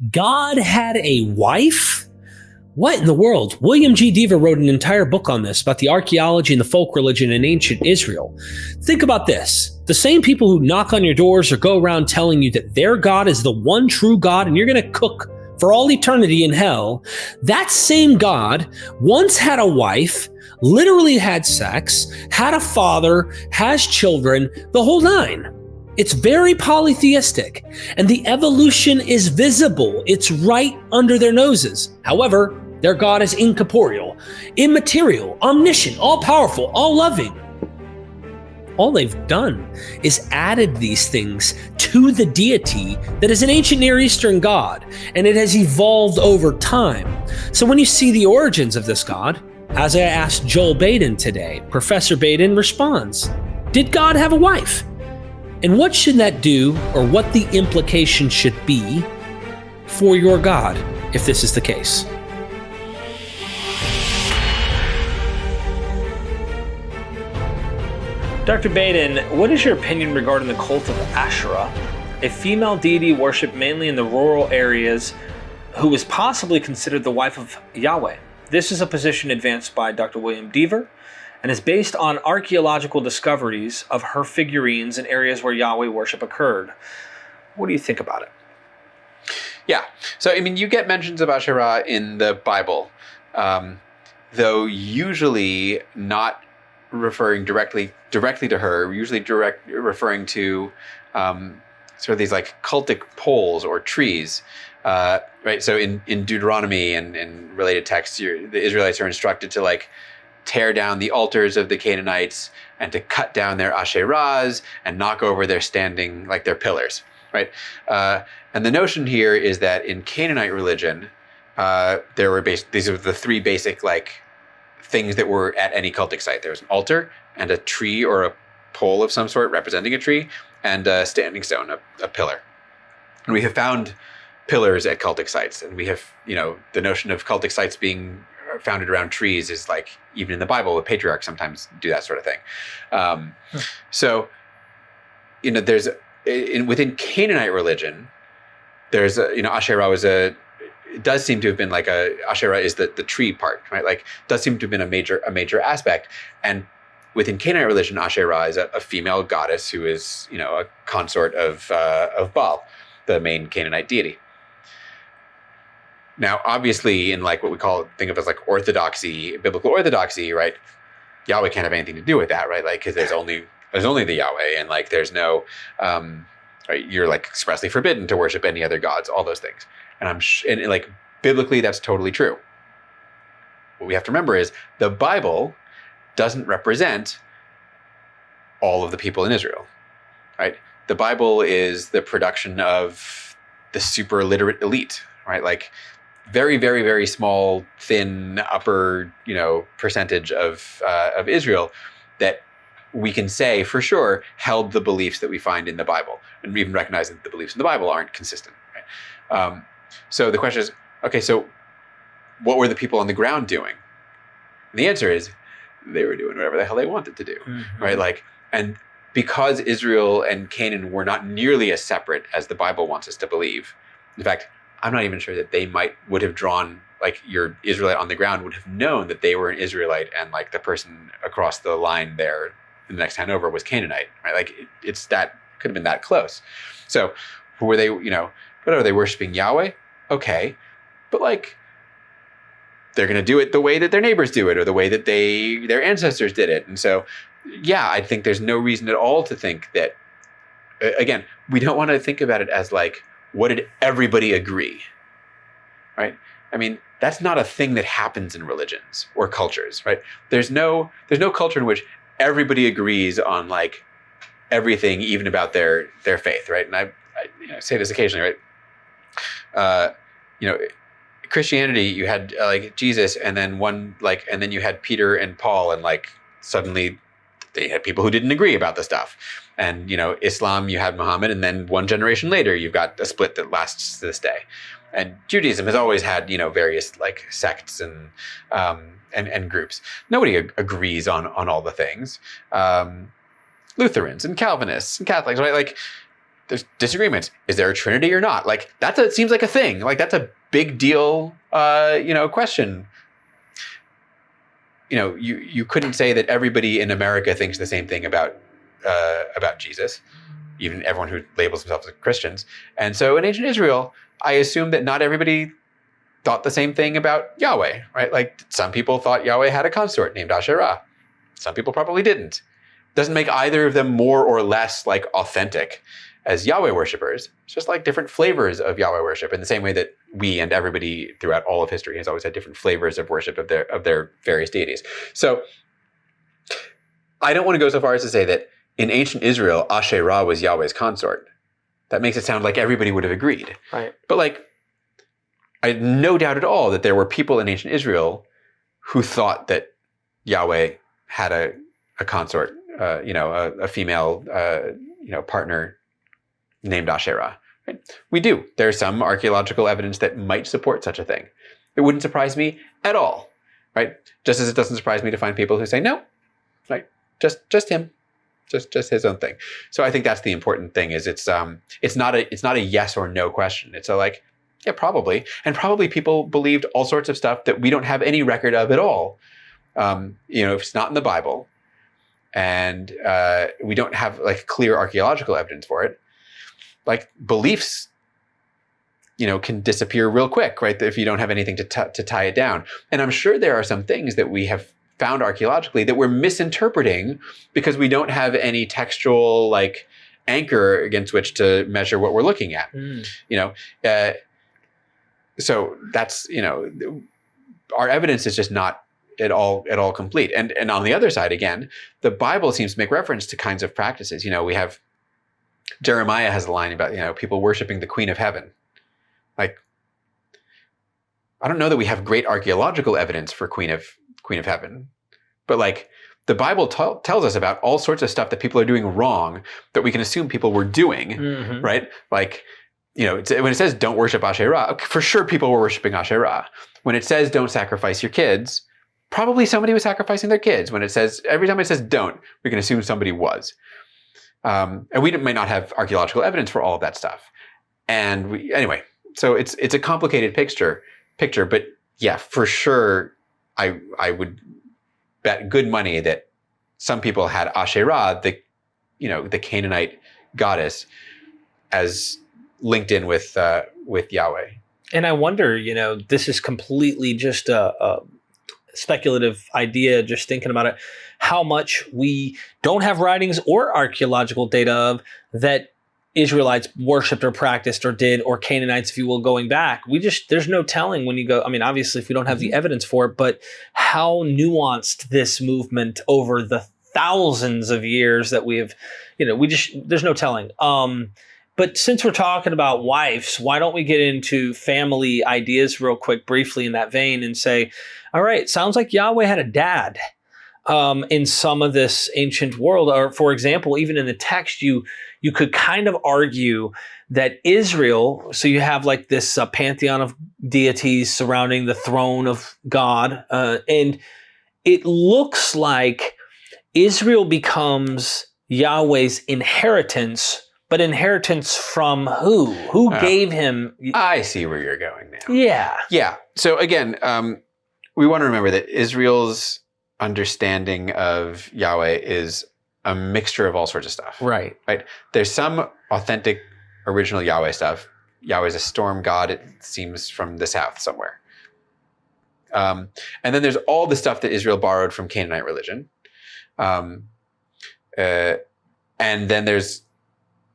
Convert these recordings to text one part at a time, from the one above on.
God had a wife? What in the world? William G. Deaver wrote an entire book on this about the archaeology and the folk religion in ancient Israel. Think about this. The same people who knock on your doors or go around telling you that their God is the one true God and you're going to cook for all eternity in hell, that same God once had a wife, literally had sex, had a father, has children, the whole nine. It's very polytheistic, and the evolution is visible. It's right under their noses. However, their God is incorporeal, immaterial, omniscient, all-powerful, all-loving. All they've done is added these things to the deity that is an ancient Near Eastern God, and it has evolved over time. So when you see the origins of this God, as I asked Joel Baden today, Professor Baden responds, did God have a wife? And what should that do, or what the implication should be for your God, if this is the case? Dr. Baden, what is your opinion regarding the cult of Asherah, a female deity worshipped mainly in the rural areas who is possibly considered the wife of Yahweh? This is a position advanced by Dr. William Deaver and is based on archaeological discoveries of her figurines in areas where Yahweh worship occurred. What do you think about it? Yeah, so I mean, you get mentions of Asherah in the Bible, though usually not referring directly to her, usually referring to sort of these like cultic poles or trees, right? So in Deuteronomy and related texts, the Israelites are instructed to like tear down the altars of the Canaanites and to cut down their Asherahs and knock over their standing, like their pillars, right? And the notion here is that in Canaanite religion, there were these are the three basic like things that were at any cultic site. There was an altar and a tree or a pole of some sort representing a tree, and a standing stone, a pillar. And we have found pillars at cultic sites, and we have, the notion of cultic sites being founded around trees is like, even in the Bible, the patriarchs sometimes do that sort of thing. So, there's within Canaanite religion, there's Asherah was it does seem to have been like Asherah is the tree part, right? Like, does seem to have been a major aspect. And within Canaanite religion, Asherah is a female goddess who is, a consort of Baal, the main Canaanite deity. Now, obviously, in like what we think of as like orthodoxy, biblical orthodoxy, right? Yahweh can't have anything to do with that, right? Like, because there's only the Yahweh, and like there's no, right? You're like expressly forbidden to worship any other gods, all those things. And and like biblically, that's totally true. What we have to remember is the Bible doesn't represent all of the people in Israel, right? The Bible is the production of the super literate elite, right? Like very, very, very small, thin upper, percentage of Israel that we can say for sure held the beliefs that we find in the Bible, and even recognizing that the beliefs in the Bible aren't consistent, right? So the question is, okay, so what were the people on the ground doing? And the answer is they were doing whatever the hell they wanted to do, right? Like, and because Israel and Canaan were not nearly as separate as the Bible wants us to believe. In fact, I'm not even sure that they would have drawn, like, your Israelite on the ground would have known that they were an Israelite, and like the person across the line there, the next town over, was Canaanite, right? Like it's that could have been that close. So were they, but are they worshiping Yahweh? Okay, but like they're going to do it the way that their neighbors do it, or the way that their ancestors did it. And so, yeah, I think there's no reason at all to think that, again, we don't want to think about it as like, what did everybody agree, right? I mean, that's not a thing that happens in religions or cultures, right? There's no culture in which everybody agrees on like everything, even about their faith, right? And I say this occasionally, right? Christianity, you had like Jesus, and then and then you had Peter and Paul, and like suddenly they had people who didn't agree about the stuff. And Islam, you had Muhammad, and then one generation later, you've got a split that lasts to this day. And Judaism has always had various like sects and groups. Nobody agrees on all the things. Lutherans and Calvinists and Catholics, right? Like, there's disagreements. Is there a Trinity or not? Like seems like a thing. Like that's a big deal, question. You couldn't say that everybody in America thinks the same thing about Jesus, even everyone who labels themselves as Christians. And so in ancient Israel, I assume that not everybody thought the same thing about Yahweh, right? Like some people thought Yahweh had a consort named Asherah. Some people probably didn't. Doesn't make either of them more or less like authentic as Yahweh worshipers. It's just like different flavors of Yahweh worship, in the same way that we and everybody throughout all of history has always had different flavors of worship of their various deities. So I don't want to go so far as to say that in ancient Israel, Asherah was Yahweh's consort. That makes it sound like everybody would have agreed. Right. But like, I had no doubt at all that there were people in ancient Israel who thought that Yahweh had a consort, a female, partner named Asherah. Right? We do. There's some archaeological evidence that might support such a thing. It wouldn't surprise me at all, right? Just as it doesn't surprise me to find people who say no, right? Just him, just his own thing. So I think that's the important thing. Is it's not a yes or no question. It's a like, yeah, probably, and probably people believed all sorts of stuff that we don't have any record of at all. If it's not in the Bible, and we don't have like clear archaeological evidence for it, like beliefs, can disappear real quick, right? If you don't have anything to tie it down. And I'm sure there are some things that we have found archaeologically that we're misinterpreting because we don't have any textual like anchor against which to measure what we're looking at. So that's, our evidence is just not at all complete. And on the other side, again, the Bible seems to make reference to kinds of practices. We have Jeremiah has a line about, people worshiping the Queen of Heaven. Like, I don't know that we have great archaeological evidence for Queen of Heaven, but like the Bible tells us about all sorts of stuff that people are doing wrong that we can assume people were doing, right? Like, when it says don't worship Asherah, for sure people were worshiping Asherah. When it says don't sacrifice your kids, probably somebody was sacrificing their kids. Every time it says don't, we can assume somebody was. And we might not have archaeological evidence for all of that stuff. And anyway, so it's a complicated picture, but yeah, for sure, I would bet good money that some people had Asherah, the Canaanite goddess, as linked in with Yahweh. And I wonder, this is completely just a speculative idea, just thinking about it, how much we don't have writings or archaeological data of that Israelites worshipped or practiced or did, or Canaanites, if you will, going back. There's no telling when you go, obviously if we don't have the evidence for it, but how nuanced this movement over the thousands of years that we have, there's no telling. But since we're talking about wives, why don't we get into family ideas real quick, briefly in that vein, and say, all right, sounds like Yahweh had a dad in some of this ancient world. Or for example, even in the text, you could kind of argue that Israel, so you have like this pantheon of deities surrounding the throne of God, and it looks like Israel becomes Yahweh's inheritance. But inheritance from who? Who gave him? I see where you're going now. Yeah. Yeah. So again, we want to remember that Israel's understanding of Yahweh is a mixture of all sorts of stuff. Right. There's some authentic original Yahweh stuff. Yahweh's a storm god, it seems, from the south somewhere. And then there's all the stuff that Israel borrowed from Canaanite religion. And then there's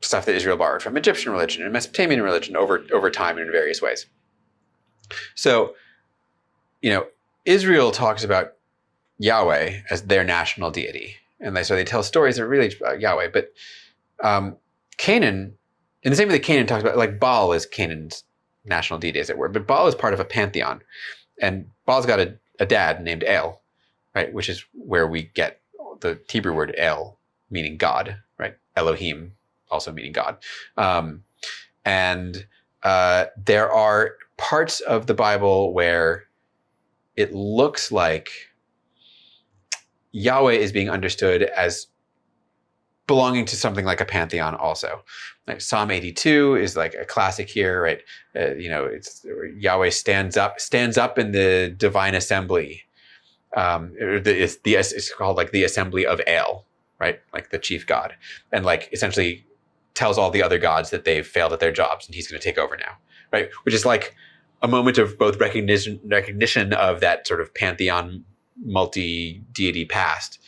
stuff that Israel borrowed from Egyptian religion and Mesopotamian religion over time and in various ways. So, Israel talks about Yahweh as their national deity. And so they tell stories that are really about Yahweh. But Canaan, in the same way that Canaan talks about, like Baal is Canaan's national deity, as it were. But Baal is part of a pantheon. And Baal's got a dad named El, right? Which is where we get the Hebrew word El, meaning God, right? Elohim, also meaning God. And there are parts of the Bible where it looks like Yahweh is being understood as belonging to something like a pantheon also. Like Psalm 82 is like a classic here, right? It's Yahweh stands up in the divine assembly. It's called like the assembly of El, right? Like the chief god, and like essentially tells all the other gods that they've failed at their jobs and he's going to take over now, right? Which is like a moment of both recognition of that sort of pantheon multi-deity past,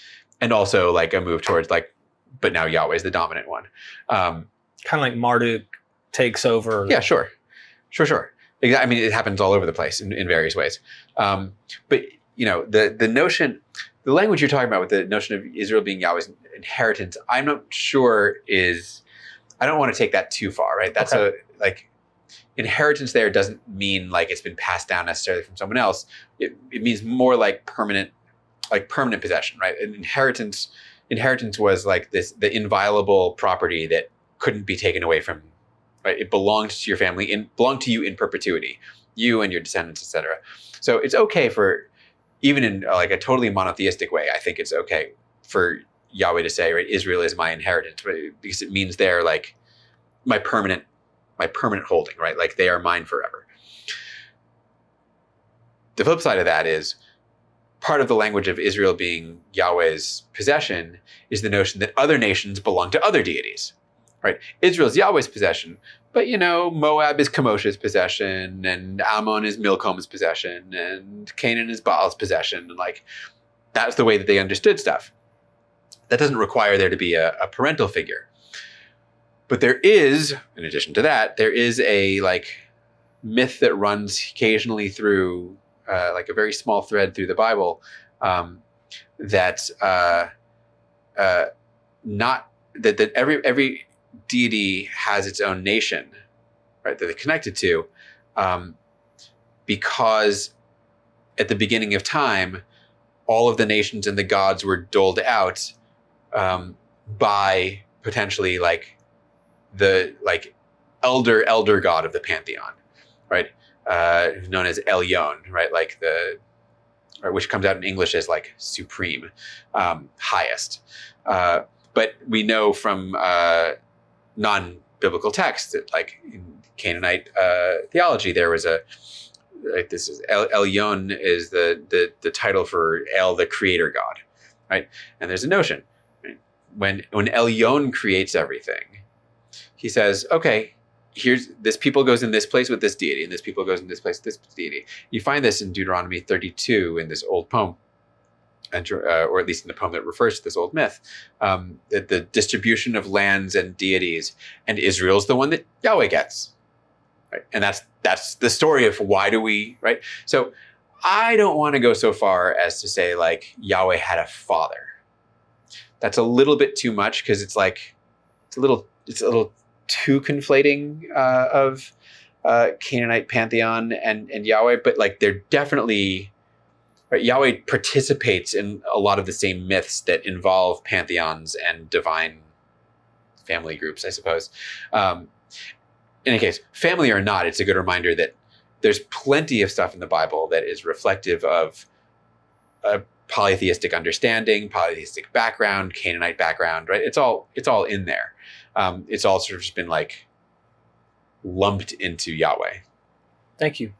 and also like a move towards like, but now Yahweh's the dominant one. Kind of like Marduk takes over. Yeah, sure. Exactly. I mean, it happens all over the place in various ways. But the notion, the language you're talking about with the notion of Israel being Yahweh's inheritance, I'm not sure I don't want to take that too far, right? That's inheritance there doesn't mean like it's been passed down necessarily from someone else. It means more like permanent possession, right? An inheritance was like the inviolable property that couldn't be taken away from, right? It belonged to your family, belonged to you in perpetuity, you and your descendants, etc. So it's okay for, even in like a totally monotheistic way, I think it's okay for Yahweh to say, right, Israel is my inheritance, right? Because it means they're like my permanent holding, right? Like they are mine forever. The flip side of that is part of the language of Israel being Yahweh's possession is the notion that other nations belong to other deities, right? Israel's Yahweh's possession, but Moab is Chemosh's possession, and Ammon is Milcom's possession, and Canaan is Baal's possession, and like that's the way that they understood stuff. That doesn't require there to be a parental figure. But there is, in addition to that, there is a like myth that runs occasionally through like a very small thread through the Bible that every deity has its own nation, right, that they're connected to, because at the beginning of time, all of the nations and the gods were doled out by potentially like the like elder god of the pantheon, right? Known as Elyon, right? Like which comes out in English as like supreme, highest. But we know from non-biblical texts that like in Canaanite theology, there was this is Elyon is the title for El, the creator god, right? And there's a notion, right? When Elyon creates everything, he says, okay, here's this people goes in this place with this deity, and this people goes in this place with this deity. You find this in Deuteronomy 32 in this old poem, or at least in the poem that refers to this old myth, that the distribution of lands and deities, and Israel's the one that Yahweh gets, right? And that's the story of why do we, right? So I don't want to go so far as to say like Yahweh had a father. That's a little bit too much, because it's a little too conflating of Canaanite pantheon and Yahweh, but like they're definitely, right, Yahweh participates in a lot of the same myths that involve pantheons and divine family groups, I suppose. In any case, family or not, it's a good reminder that there's plenty of stuff in the Bible that is reflective of a polytheistic understanding, polytheistic background, Canaanite background, right? It's all in there. It's all sort of just been like lumped into Yahweh. Thank you.